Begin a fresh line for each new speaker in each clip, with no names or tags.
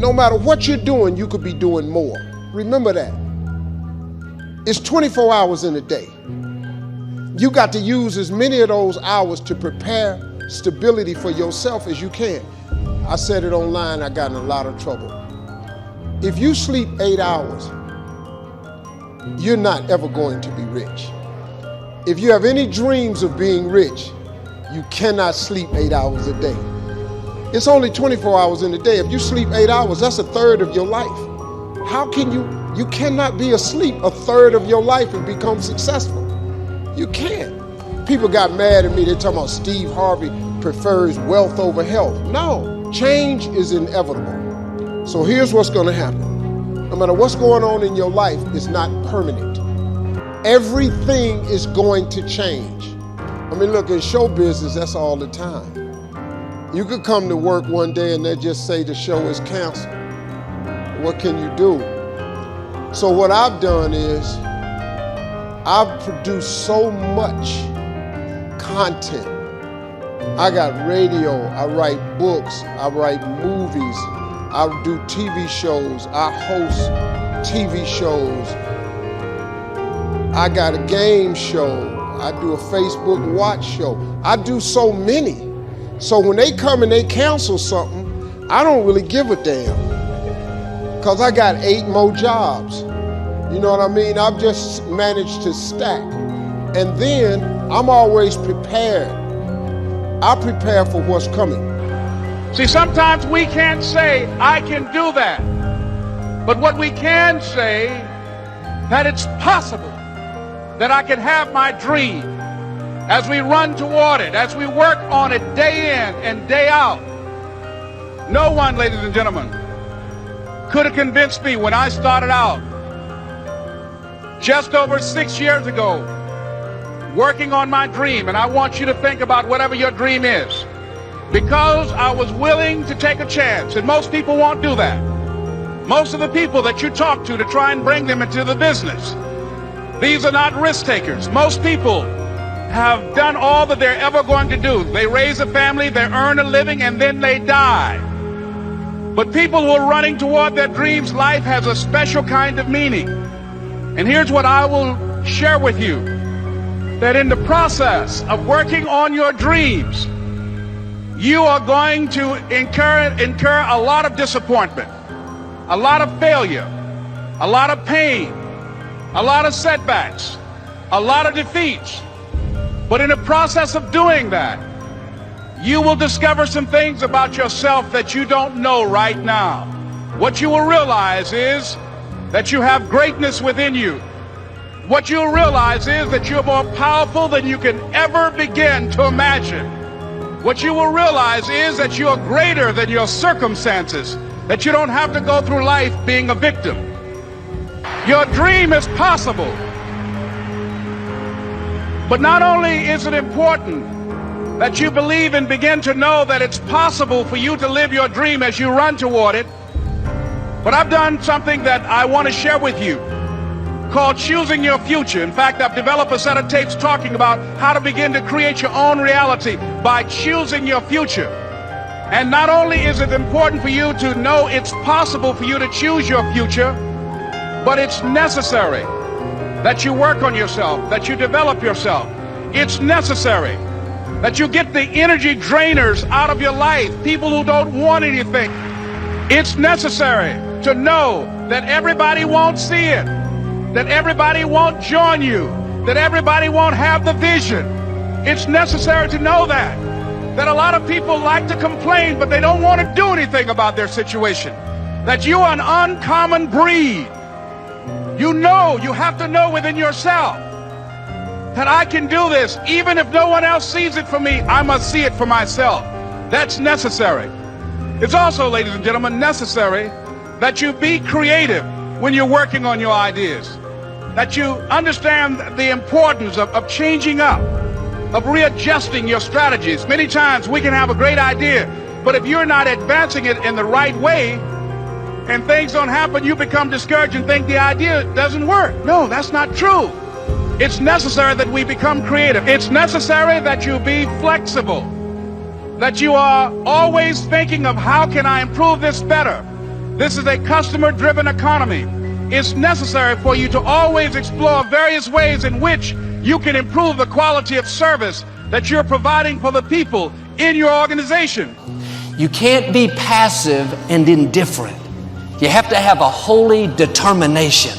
No matter what you're doing, you could be doing more. Remember that. It's 24 hours in a day. You got to use as many of those hours to prepare stability for yourself as you can. I said it online, I got in a lot of trouble. If you sleep 8 hours, you're not ever going to be rich. If you have any dreams of being rich, you cannot sleep 8 hours a day. It's only 24 hours in a day. If you sleep 8 hours, that's a third of your life. How can you cannot be asleep a third of your life and become successful. You can't. People got mad at me, they're talking about Steve Harvey prefers wealth over health. No, change is inevitable. So here's what's gonna happen. No matter what's going on in your life, it's not permanent. Everything is going to change. I mean, look, in show business, that's all the time. You could come to work one day and they just say the show is canceled. What can you do? So what I've done is I've produced so much content. I got radio, I write books, I write movies, I do TV shows, I host TV shows. I got a game show, I do a Facebook watch show. I do so many. So when they come and they cancel something, I don't really give a damn. Because I got 8 more jobs. You know what I mean? I've just managed to stack. And then I'm always prepared. I prepare for what's coming.
See, sometimes we can't say, I can do that. But what we can say, that it's possible that I can have my dream as we run toward it, as we work on it day in and day out. No one, ladies and gentlemen, could have convinced me when I started out just over 6 years ago working on my dream. And I want you to think about whatever your dream is, because I was willing to take a chance. And most people won't do that. Most of the people that you talk to try and bring them into the business, these are not risk takers. Most people have done all that they're ever going to do. They raise a family, they earn a living, and then they die. But people who are running toward their dreams, life has a special kind of meaning. And here's what I will share with you, that in the process of working on your dreams, you are going to incur a lot of disappointment, a lot of failure, a lot of pain, a lot of setbacks, a lot of defeats. But in the process of doing that, you will discover some things about yourself that you don't know right now. What you will realize is that you have greatness within you. What you'll realize is that you're more powerful than you can ever begin to imagine. What you will realize is that you're greater than your circumstances, that you don't have to go through life being a victim. Your dream is possible. But not only is it important that you believe and begin to know that it's possible for you to live your dream as you run toward it, but I've done something that I want to share with you called choosing your future. In fact, I've developed a set of tapes talking about how to begin to create your own reality by choosing your future. And not only is it important for you to know it's possible for you to choose your future, but it's necessary that you work on yourself, that you develop yourself. It's necessary that you get the energy drainers out of your life, people who don't want anything. It's necessary to know that everybody won't see it, that everybody won't join you, that everybody won't have the vision. It's necessary to know that a lot of people like to complain, but they don't want to do anything about their situation, that you are an uncommon breed. You know, you have to know within yourself that I can do this. Even if no one else sees it for me, I must see it for myself. That's necessary. It's also, ladies and gentlemen, necessary that you be creative when you're working on your ideas, that you understand the importance of changing up, of readjusting your strategies. Many times we can have a great idea, but if you're not advancing it in the right way and things don't happen, you become discouraged and think the idea doesn't work. No, that's not true. It's necessary that we become creative. It's necessary that you be flexible, that you are always thinking of how can I improve this better, This is a customer-driven economy. It's necessary for you to always explore various ways in which you can improve the quality of service that you're providing for the people in your organization.
You can't be passive and indifferent. You have to have a holy determination.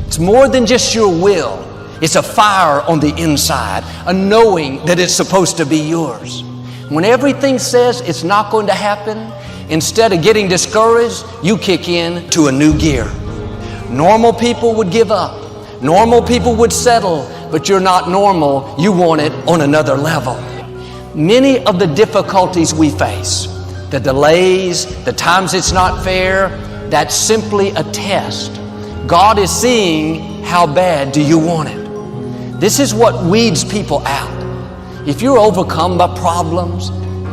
It's more than just your will. It's a fire on the inside, a knowing that it's supposed to be yours. When everything says it's not going to happen, instead of getting discouraged, you kick in to a new gear. Normal people would give up. Normal people would settle, but you're not normal. You want it on another level. Many of the difficulties we face, the delays, the times it's not fair, that's simply a test. God is seeing how bad do you want it. This is what weeds people out. If you're overcome by problems,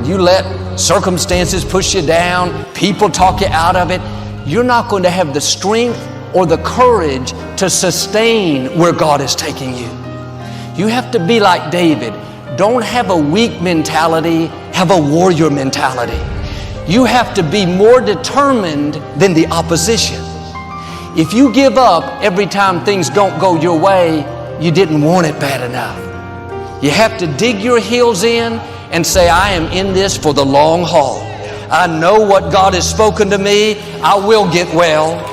you let circumstances push you down, people talk you out of it, you're not going to have the strength or the courage to sustain where God is taking you. You have to be like David. Don't have a weak mentality, have a warrior mentality. You have to be more determined than the opposition. If you give up every time things don't go your way, you didn't want it bad enough. You have to dig your heels in and say, I am in this for the long haul. I know what God has spoken to me. I will get well.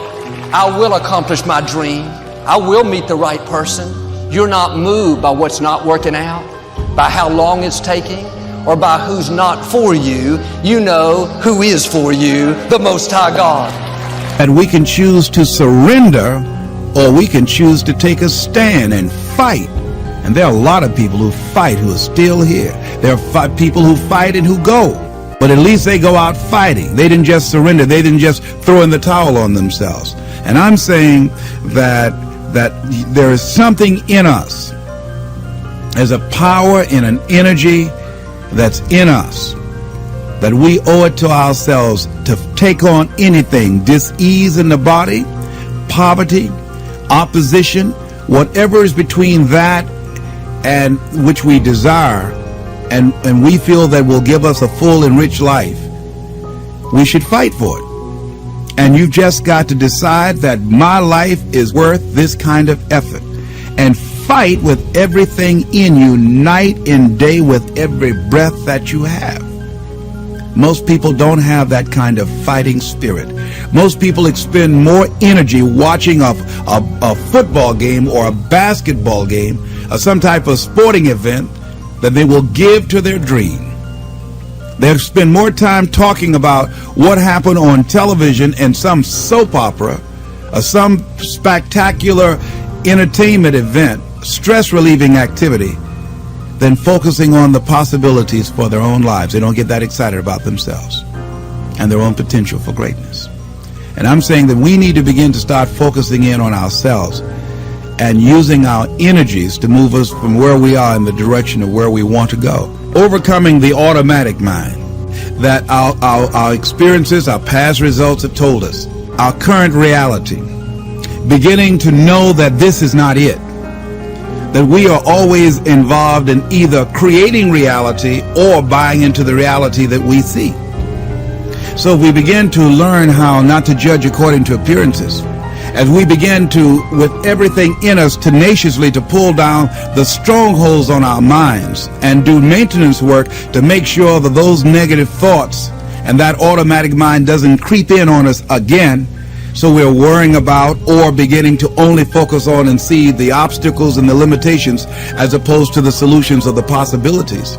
I will accomplish my dream. I will meet the right person. You're not moved by what's not working out, by how long it's taking, or by who's not for you. You know who is for you, the Most High God.
And we can choose to surrender, or we can choose to take a stand and fight. And there are a lot of people who fight who are still here. There are people who fight and who go. But at least they go out fighting. They didn't just surrender. They didn't just throw in the towel on themselves. And I'm saying that there is something in us. There's a power and an energy that's in us, that we owe it to ourselves to take on anything, dis-ease in the body, poverty, opposition, whatever is between that and which we desire, and we feel that will give us a full and rich life. We should fight for it. And you've just got to decide that my life is worth this kind of effort, and fight with everything in you, night and day, with every breath that you have. Most people don't have that kind of fighting spirit. Most people expend more energy watching a football game or a basketball game or some type of sporting event than they will give to their dream. They'll spend more time talking about what happened on television and some soap opera or some spectacular entertainment event, stress-relieving activity, than focusing on the possibilities for their own lives. They don't get that excited about themselves and their own potential for greatness. And I'm saying that we need to begin to start focusing in on ourselves and using our energies to move us from where we are in the direction of where we want to go. Overcoming the automatic mind that our experiences, our past results have told us, our current reality, beginning to know that this is not it, that we are always involved in either creating reality or buying into the reality that we see. So if we begin to learn how not to judge according to appearances, as we begin to, with everything in us, tenaciously to pull down the strongholds on our minds and do maintenance work to make sure that those negative thoughts and that automatic mind doesn't creep in on us again, so we're worrying about or beginning to only focus on and see the obstacles and the limitations as opposed to the solutions of the possibilities.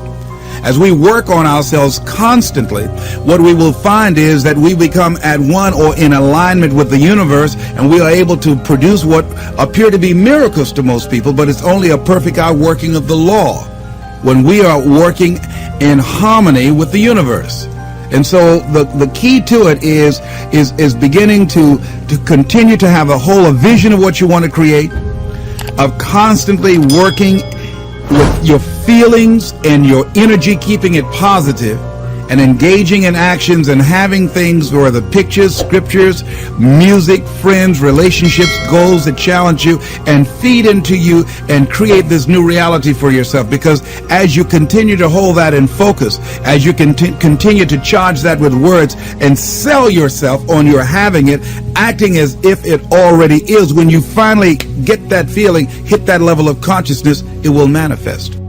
As we work on ourselves constantly, what we will find is that we become at one or in alignment with the universe, and we are able to produce what appear to be miracles to most people, but it's only a perfect outworking of the law when we are working in harmony with the universe. And so the key to it is beginning to continue to have a vision of what you want to create, of constantly working with your feelings and your energy, keeping it positive, and engaging in actions and having things or the pictures, scriptures, music, friends, relationships, goals that challenge you and feed into you and create this new reality for yourself. Because as you continue to hold that in focus, as you continue to charge that with words and sell yourself on your having it, acting as if it already is, when you finally get that feeling, hit that level of consciousness, it will manifest.